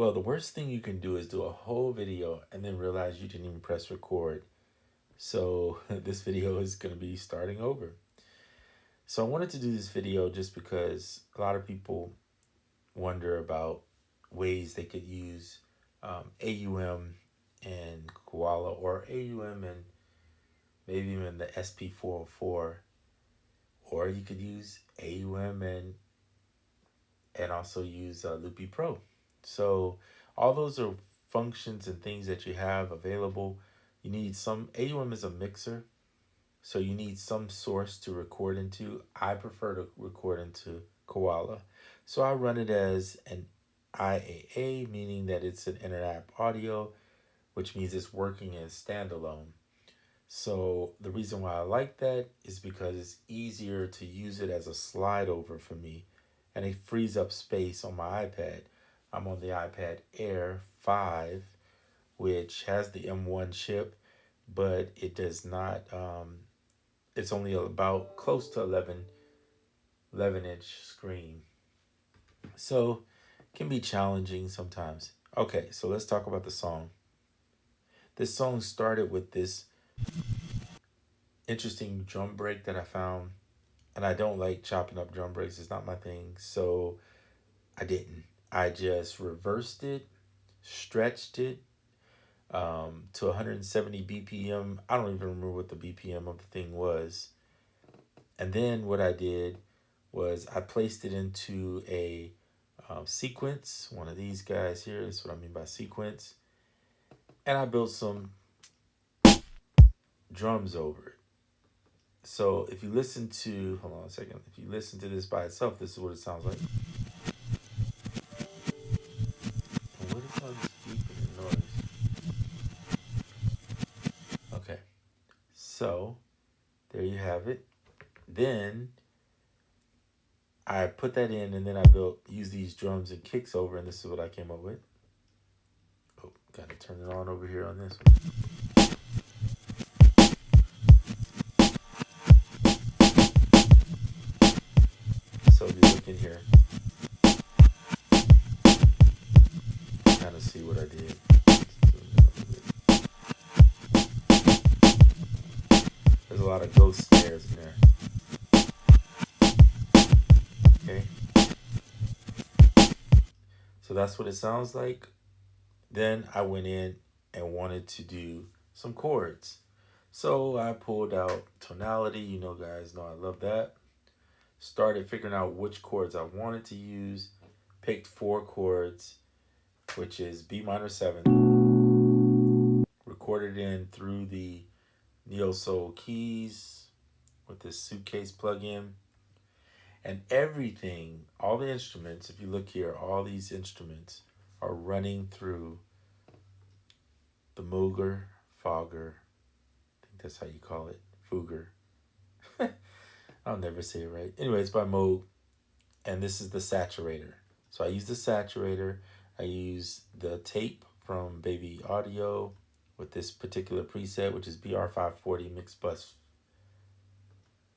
Well, the worst thing you can do is do a whole video and then realize you didn't even press record. So this video is going to be starting over. So I wanted to do this video just because a lot of people wonder about ways they could use AUM and Koala, or AUM and maybe even the SP404, or you could use AUM and also use Loopy Pro. So all those are functions and things that you have available. You need some, AUM is a mixer, so you need some source to record into. I prefer to record into Koala. So I run it as an IAA, meaning that it's an inter-app audio, which means it's working as standalone. So the reason why I like that is because it's easier to use it as a slide over for me, and it frees up space on my iPad. I'm on the iPad Air 5, which has the M1 chip, but it does not, it's only about close to 11-inch screen. So it can be challenging sometimes. Okay, so let's talk about the song. This song started with this interesting drum break that I found, and I don't like chopping up drum breaks. It's not my thing. So I didn't. I just reversed it, stretched it to 170 BPM. I don't even remember what the BPM of the thing was. And then what I did was I placed it into a sequence. One of these guys here is what I mean by sequence. And I built some drums over it. So if you listen to, hold on a second, if you listen to this by itself, this is what it sounds like. And what is all this beeping and noise? Okay, so there you have it. Then I put that in, and then I use these drums and kicks over, and this is what I came up with. Oh, gotta turn it on over here on this one. So if you look in here, kind of see what I did. There's a lot of ghost snares in there. Okay. So that's what it sounds like. Then I went in and wanted to do some chords. So I pulled out Tonality. You know, guys know I love that. Started figuring out which chords I wanted to use. Picked 4 chords, which is B minor 7. Recorded in through the Neo Soul keys with this suitcase plug-in. And everything, all the instruments, if you look here, all these instruments are running through the Mooger, Fogger, I think that's how you call it, Fugger. I'll never say it right. Anyway, it's by Moog, and this is the saturator. So I use the saturator. I use the tape from Baby Audio with this particular preset, which is BR540 Mix Bus.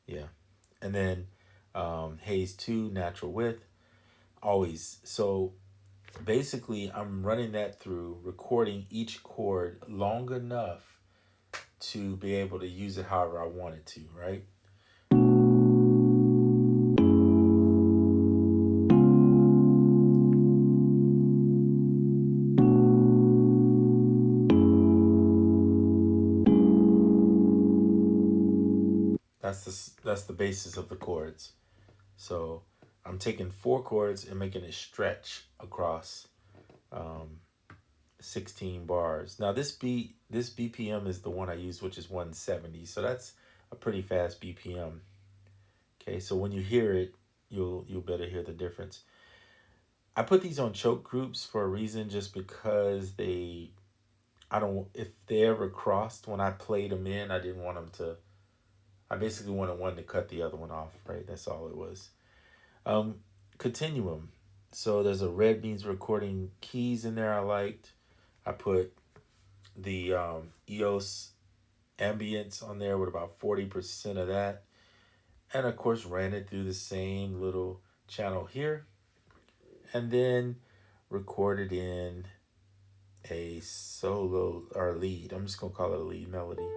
Yeah. And then Haze 2, Natural Width, always. So basically, I'm running that through, recording each chord long enough to be able to use it however I want it to, right? That's the basis of the chords. So I'm taking 4 chords and making it stretch across 16 bars. Now this BPM is the one I use, which is 170. So that's a pretty fast BPM. Okay, so when you hear it, you'll better hear the difference. I put these on choke groups for a reason, just because if they ever crossed when I played them in, I didn't want them to, I basically wanted one to cut the other one off, right? That's all it was. Continuum. So there's a Red Beans recording keys in there I liked. I put the EOS ambience on there with about 40% of that. And of course ran it through the same little channel here. And then recorded in a solo or lead. I'm just gonna call it a lead melody.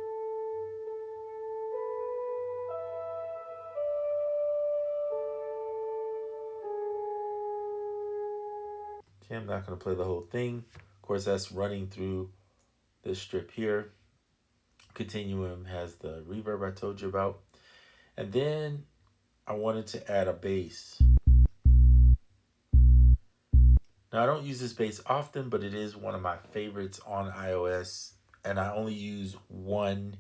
Okay, I'm not gonna play the whole thing. Of course, that's running through this strip here. Continuum has the reverb I told you about. And then I wanted to add a bass. Now, I don't use this bass often, but it is one of my favorites on iOS. And I only use one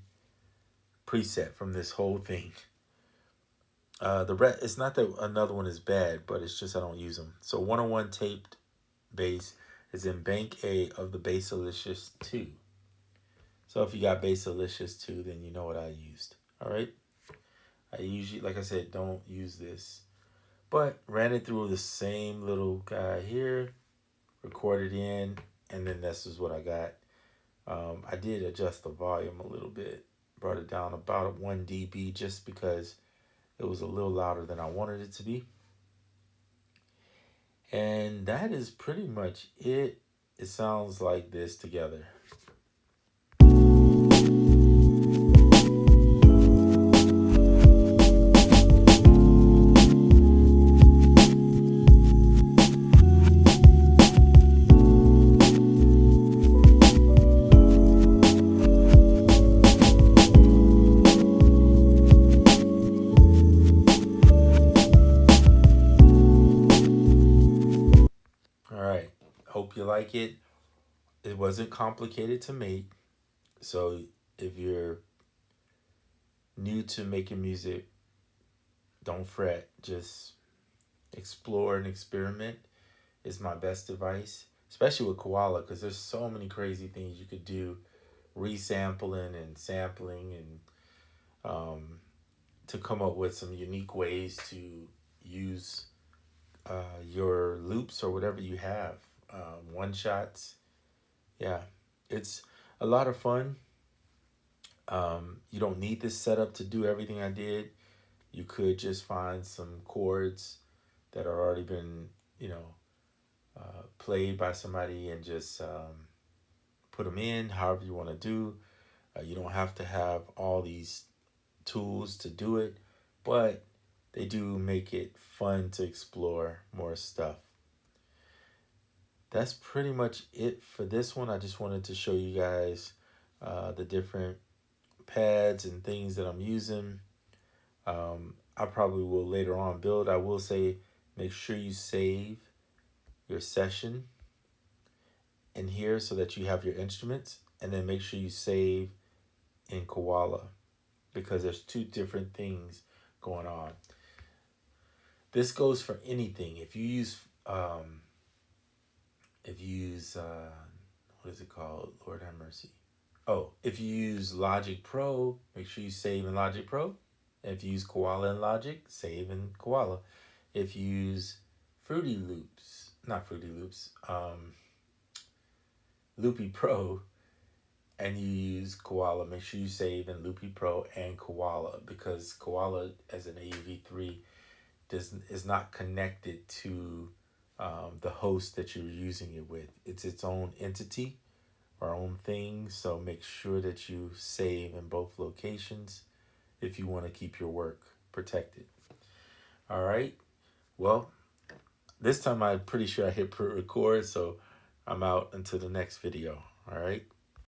preset from this whole thing. It's not that another one is bad, but it's just I don't use them. So 101 taped bass is in bank A of the Bassalicious 2. So if you got Bassalicious 2, then you know what I used. All right. I usually, like I said, don't use this, but ran it through the same little guy here, recorded in, and then this is what I got. I did adjust the volume a little bit, brought it down about 1 dB just because it was a little louder than I wanted it to be. And that is pretty much it. It sounds like this together. All right. Hope you like it. It wasn't complicated to make. So if you're new to making music, don't fret. Just explore and experiment is my best advice, especially with Koala, because there's so many crazy things you could do, resampling and sampling, and to come up with some unique ways to use your loops or whatever you have, one shots. Yeah, it's a lot of fun. You don't need this setup to do everything I did. You could just find some chords that are already been, played by somebody and just put them in however you want to do. You don't have to have all these tools to do it, but they do make it fun to explore more stuff. That's pretty much it for this one. I just wanted to show you guys the different pads and things that I'm using. I probably will later on build. I will say make sure you save your session in here so that you have your instruments, and then make sure you save in Koala because there's two different things going on. This goes for anything. If you use what is it called? Lord have mercy. Oh, if you use Logic Pro, make sure you save in Logic Pro. If you use Koala in Logic, save in Koala. If you use Loopy Pro, and you use Koala, make sure you save in Loopy Pro and Koala, because Koala as an AUV3 is not connected to the host that you're using it with. It's its own entity or own thing, so make sure that you save in both locations if you want to keep your work protected. All right, well, this time I'm pretty sure I hit record, so I'm out until the next video. All right.